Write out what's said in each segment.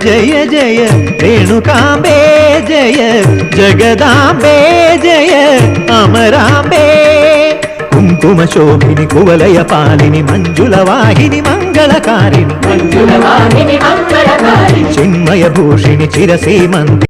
ಜಯ ಜಯ ರೇಣುಕಾಂಬೆ ಜಯ ಜಗದಾಂಬೆ ಜಯ ಅಮರಾಂಬೆ ಕುಂಕುಮ ಶೋಭಿನಿ ಕುವಲಯ ಪಾಲಿನಿ ಮಂಜುಳ ವಾಹಿನಿ ಮಂಗಳಕಾರಿಣಿ ಚಿನ್ಮಯ ಭೂಷಿಣಿ ಚಿರಸೀಮಂತಿ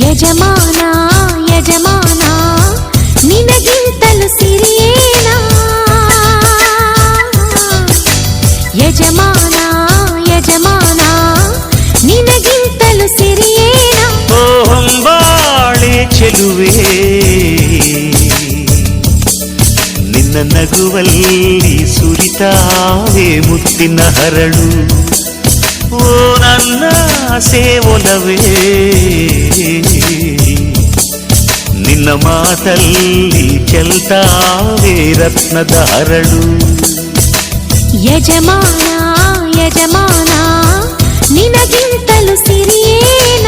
ಯಜಮಾನ ಯಜಮಾನ ನಿನಗಿಂತಲೂ ಸಿರಿಯೇನ ಯಜಮಾನ ಯಜಮಾನ ನಿನಗಿಂತಲೂ ಸಿರಿಯೇನ ಓ ಹೊಂಬಾಳೆ ಚೆಲುವೆ ನಿನ್ನ ನಗುವಲ್ಲಿ ಸುರಿತಾವೆ ಮುತ್ತಿನ ಹರಳು ಓ ನನ್ನ ಸೇವೊಲವೇ ನಿನ್ನ ಮಾತಲ್ಲಿ ಚೆಲ್ತಾವೆ ರತ್ನದ ಹರಳು ಯಜಮಾನ ಯಜಮಾನ ನಿನಗಿಂತಲೂ ಸಿರಿಯೇನ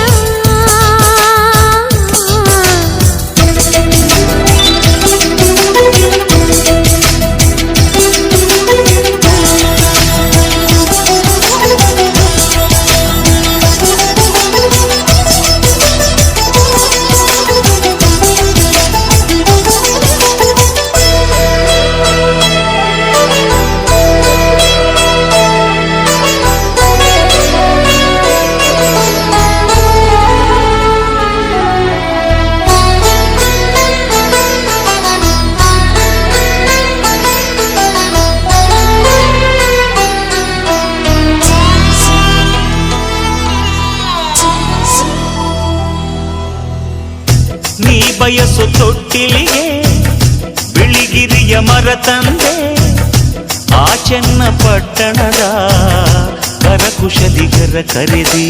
ನೀ ಬಯಸು ತೊಟ್ಟಿಲಿಗೆ ಬಿಳಿಗಿರಿಯ ಮರ ತಂದೆ ಆ ಚೆನ್ನ ಪಟ್ಟಣದ ಕರಕುಶಲಿಗರ ಕರೆದಿ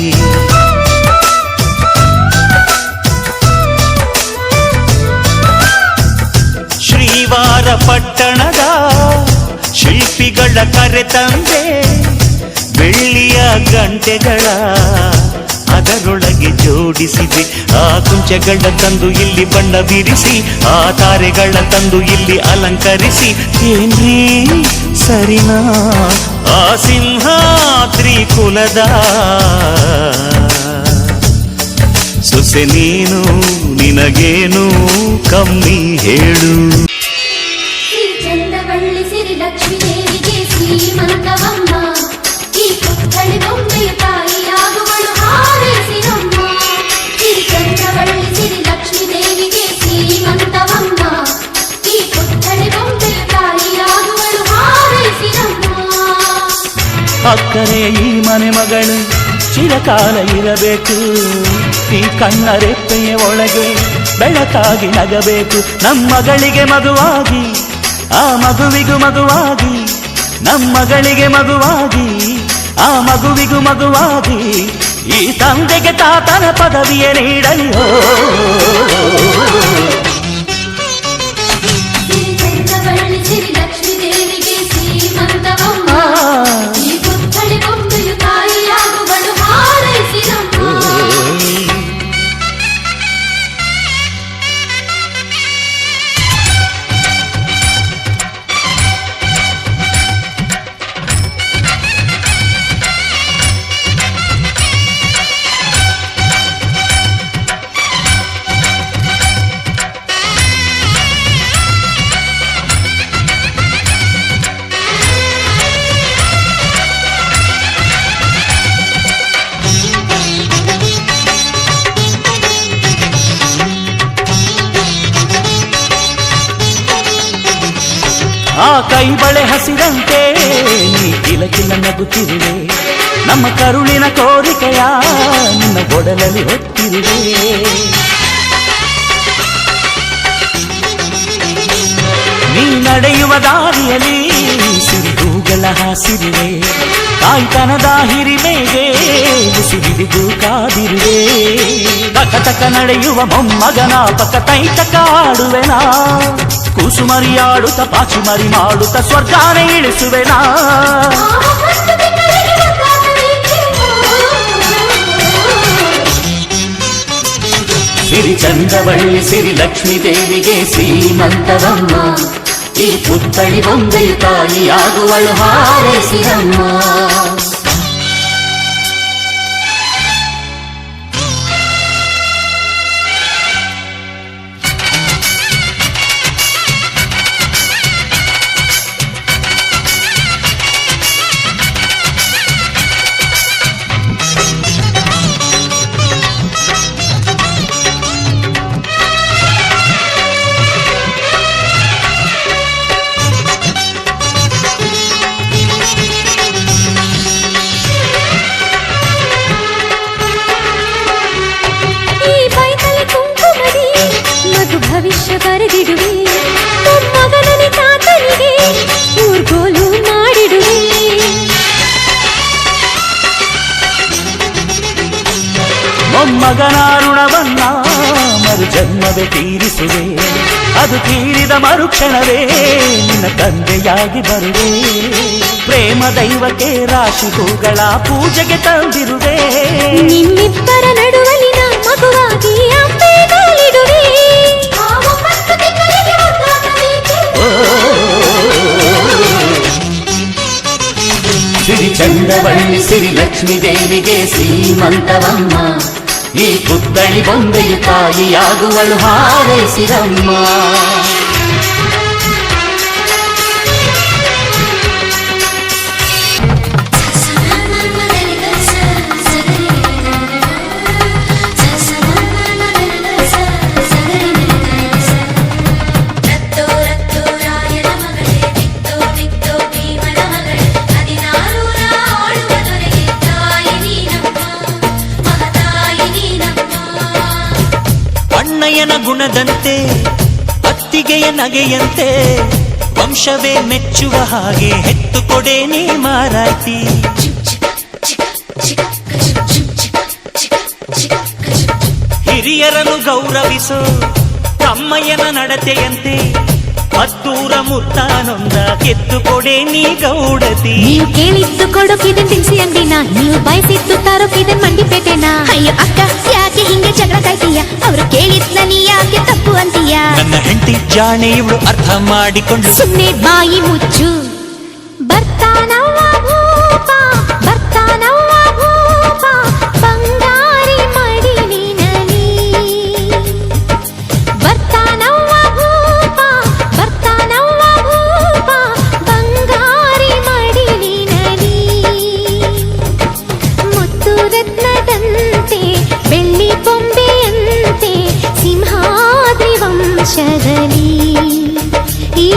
ಶ್ರೀವಾರ ಪಟ್ಟಣದ ಶಿಲ್ಪಿಗಳ ಕರೆ ತಂದೆ ಬೆಳ್ಳಿಯ ಗಂಟೆಗಳ ಅದರೊಳಗೆ ಜೋಡಿಸಿದೆ ಆ ಕುಂಚಗಳ ತಂದು ಇಲ್ಲಿ ಬಣ್ಣ ಬಿರಿಸಿ ಆ ತಾರೆಗಳ ತಂದು ಇಲ್ಲಿ ಅಲಂಕರಿಸಿ ಏನ್ರೀ ಸರಿನಾ ಆ ಸಿಂಹಾದ್ರಿ ಕುಲದ ಸೊಸೆ ನೀನು ನಿನಗೇನು ಕಮ್ಮಿ ಹೇಳು ಿ ಅಕ್ಕರೆ ಈ ಮನೆ ಮಗಳು ಚಿರಕಾಲ ಇರಬೇಕು. ಈ ಕಣ್ಣ ರೆಪ್ಪೆಯ ಒಳಗೆ ಬೆಳಕಾಗಿ ನಗಬೇಕು. ನಮ್ಮಗಳಿಗೆ ಮಗುವಾಗಿ ಆ ಮಗುವಿಗೂ ಮಗುವಾಗಿ, ನಮ್ಮಗಳಿಗೆ ಮಗುವಾಗಿ ಆ ಮಗುವಿಗೂ ಮಗುವಾಗಿ, ಈ ತಂದೆಗೆ ತಾತನ ಪದವಿಯ ನೀಡಲಿ. ಆ ಕೈ ಬಳೆ ಹಸಿರಂತೆ ನೀ ಕಿಲಕಿಲ ನಗುತ್ತಿರುವೆ. ನಮ್ಮ ಕರುಳಿನ ಕೋರಿಕೆಯ ನಿನ್ನ ಒಡಲಲ್ಲಿ ಹೊತ್ತಿರುವೆ. ನೀ ನಡೆಯುವ ದಾರಿಯಲ್ಲಿ ಸಿರಿಹೂಗಳ ಹಾಸಿರುವೆ. ತಾಯ್ತನದ ಹಿರಿಮೆಗೆ ಉಸಿರಿದು ಕಾದಿರುವೆ. ತಕ ತಕ ನಡೆಯುವ ಮೊಮ್ಮಗನ ಪಕ ತೈತಕ ಆಡುವೆನಾ. ಕೂಸುಮರಿಯಾಡುತ್ತ ಪಾಚುಮರಿ ಮಾಡುತ್ತ ಸ್ವರ್ಗಾನೆ ಇಳಿಸುವೆನಾ. ಸಿರಿ ಚಂದ್ರವಳ್ಳಿ ಸಿರಿ ಲಕ್ಷ್ಮೀ ದೇವಿಗೆ ಶ್ರೀಮಂತರಮ್ಮ. ಈ ಪುತ್ಥಳಿ ಬೊಂಬೆಯು ತಾಯಿಯಾಗುವಳು ಹಾರೈಸಿರಮ್ಮ. ಭವಿಷ್ಯ ಬರೆದಿಡುವೆ. ಮೊಮ್ಮಗನನೆ ತಾತನಿಗೆ ಊರ್ಗೋಲು ಮಾಡಿಡುವೆ. ಮೊಮ್ಮಗನ ಋಣವನ್ನ ಮರು ಜನ್ಮವೇ ತೀರಿಸುವೆ. ಅದು ತೀರಿದ ಮರುಕ್ಷಣವೇ ನಿನ್ನ ತಂದೆಯಾಗಿ ಬರುವೆ. ಪ್ರೇಮ ದೈವಕ್ಕೆ ರಾಶಿ ಹೂಗಳ ಪೂಜೆಗೆ ತಂದಿರುವೆ. ನಿಮ್ಮಿಬ್ಬರ ನಡುವಲಿನ ಮಗುವಾಗಿ ಅಂಬೆ ಕಾಲಿಡುವೆ. ಸಿರಿ ಚಂದ್ರವಳ್ಳಿ ಸಿರಿ ಲಕ್ಷ್ಮೀ ದೇವಿಗೆ ಶ್ರೀಮಂತವಮ್ಮ. ಈ ಪುತ್ಥಳಿ ಬೊಂಬೆಯು ತಾಯಿಯಾಗುವಳು ಹಾರೈಸಿರಮ್ಮ. ಅಣ್ಣಯ್ಯನ ಗುಣದಂತೆ ಅತ್ತಿಗೆಯ ನಗೆಯಂತೆ ವಂಶವೇ ಮೆಚ್ಚುವ ಹಾಗೆ ಹೆತ್ತು ಕೊಡೆ ನೀ ಮಾರಾಯ್ತಿ. ಹಿರಿಯರನ್ನು ಗೌರವಿಸೋ ತಮ್ಮಯ್ಯನ ನಡತೆಯಂತೆ ಮದ್ದೂರ ಮುತ್ತಾನೊಂದ ಕೆತ್ತು ಕೊಡೆ ನೀ ಗೌಡತಿ. ನೀವು ಕೇಳಿದ್ದು ಕೊಡೋಕಿದನ್ ತಿನ್ಸಿ ಅಂಗಡಿನ, ನೀವು ಬಯಸಿದ್ದು ತರೋಕಿದನ್ ಮಂಡಿಪೇಟೆನ. ಅಯ್ಯೋ ಅಕ್ಕ ಯಾಕೆ ಹಿಂಗೆ ಜಗಳ ಕಾಯ್ತೀಯ, ಅವ್ರು ಕೇಳಿದ್ನ ನೀ ಯಾಕೆ ತಪ್ಪು ಅಂತೀಯ. ನನ್ನ ಹೆಂಡತಿ ಜಾಣೆ ಇವಳು ಅರ್ಥ ಮಾಡಿಕೊಂಡು ಸುಮ್ಮನೆ ಬಾಯಿ ಮುಚ್ಚು. ಬರ್ತಾನವ್ವ ಭೂಪ, ಬರ್ತಾನವ್ವ ಭೂಪ, ಬಂಗಾರಿ ಮಡಿಲಿನಲಿ. ಬರ್ತಾನವ್ವ ಭೂಪ, ಬರ್ತಾನವ್ವ ಭೂಪ, ಬಂಗಾರಿ ಮಡಿಲಿನಲಿ. ಮುತ್ತು ರತ್ನದಂತೆ ಬೆಳ್ಳಿ ಕೊಂಬೆಯಂತೆ ಸಿಂಹಾದ್ರಿ ವಂಶದಲ್ಲಿ, ಈ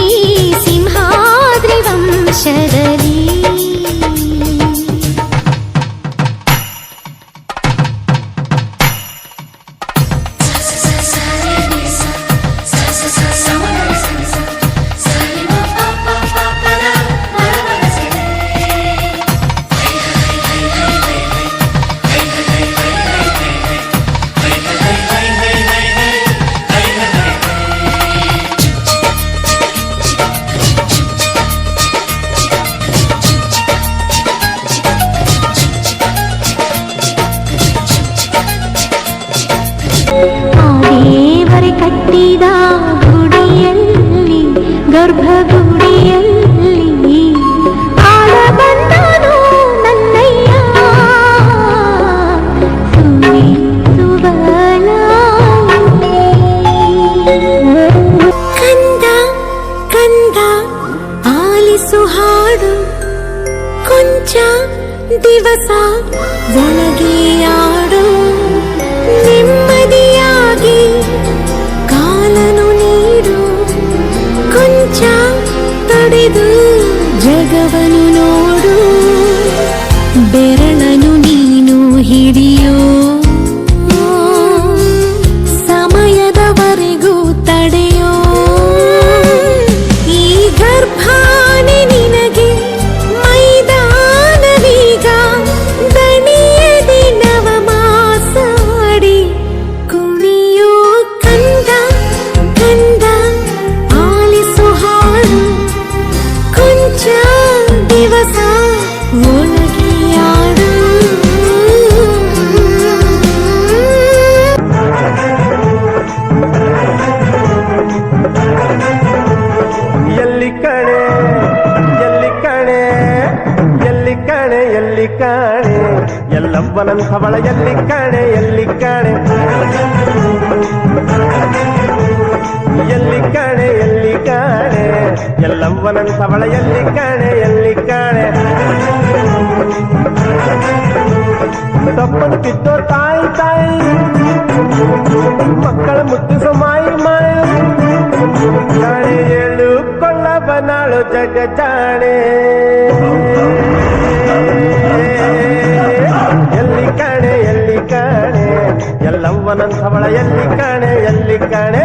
ಸಿಂಹಾದ್ರಿ ವಂಶ ಹುಟ್ಟಿದ ಗುಡಿಯಲ್ಲಿ ಗರ್ಭಗುಡಿಯಲ್ಲಿ ಆಳ ಬಂದನು ನನ್ನಯ್ಯ ಕಂದ ಕಂದ ಆಲಿಸು ಹಾಡು ಕೊಂಚ ದಿವಸ ಒಳಗೆ ಆಡು ನೆಮ್ಮದಿಯಾಗಿ ಕಾಲನು ನೀಡು ಕೊಂಚ ತಡೆದು ಜಗವನು ನೋಡು ಬೆರಳನು ನೀನು ಹಿಡಿಯೋ ಸಮಯದವರೆಗೂ ತಡೆಯೋ ಈ ಗರ್ಭಾನೆ ನಿನಗೆ ಮೈದಾನವೀಗ ದಣಿಯದೆ ನವಮಾಸಾಡಿ ಕುಣಿಯೋ ಕಂದ ಕಂದ ಆಲಿಸು ಹಾಡು ಕೊಂಚ ದಿವಸ ಒಳಗೆ ಆಡು ಎಲ್ಲಿ ಕಣೆ ಎಲ್ಲಿ ಕಣೆ ಎಲ್ಲಿ ಕಣೆ ಎಲ್ಲಿ ಕಾಣೆ ಎಲ್ಲವ್ವನಂಥವಳ ಎಲ್ಲಿ ಕಾಣೆ ಎಲ್ಲಿ ಕಾಣೆ ಎಲ್ಲಿ ಕಾಣೆ ಎಲ್ಲಿ ಕಾಣೆ ಎಲ್ಲವ್ವನಂಥವಳ ಎಲ್ಲಿ ಕಾಣೆ ಎಲ್ಲಿ ಕಾಣೆ ತಪ್ಪನು ಕಿತ್ತೋ ತಾಯಿ ತಾಯಿ ಮಕ್ಕಳ ಮುದ್ದಿಸೋ ಮಾಯಿ ಮಾಯಿ ಜಾಣೆ ಏಳು ಕೊಳ್ಳಬನಾಳು ಜಗ ಜಾಣೆ ಎಲ್ಲಿ ಕಾಣೆ ಎಲ್ಲಿ ಕಾಣೆ ಎಲ್ಲವ್ವನಂಥವಳ ಎಲ್ಲಿ ಕಾಣೆ ಎಲ್ಲಿ ಕಾಣೆ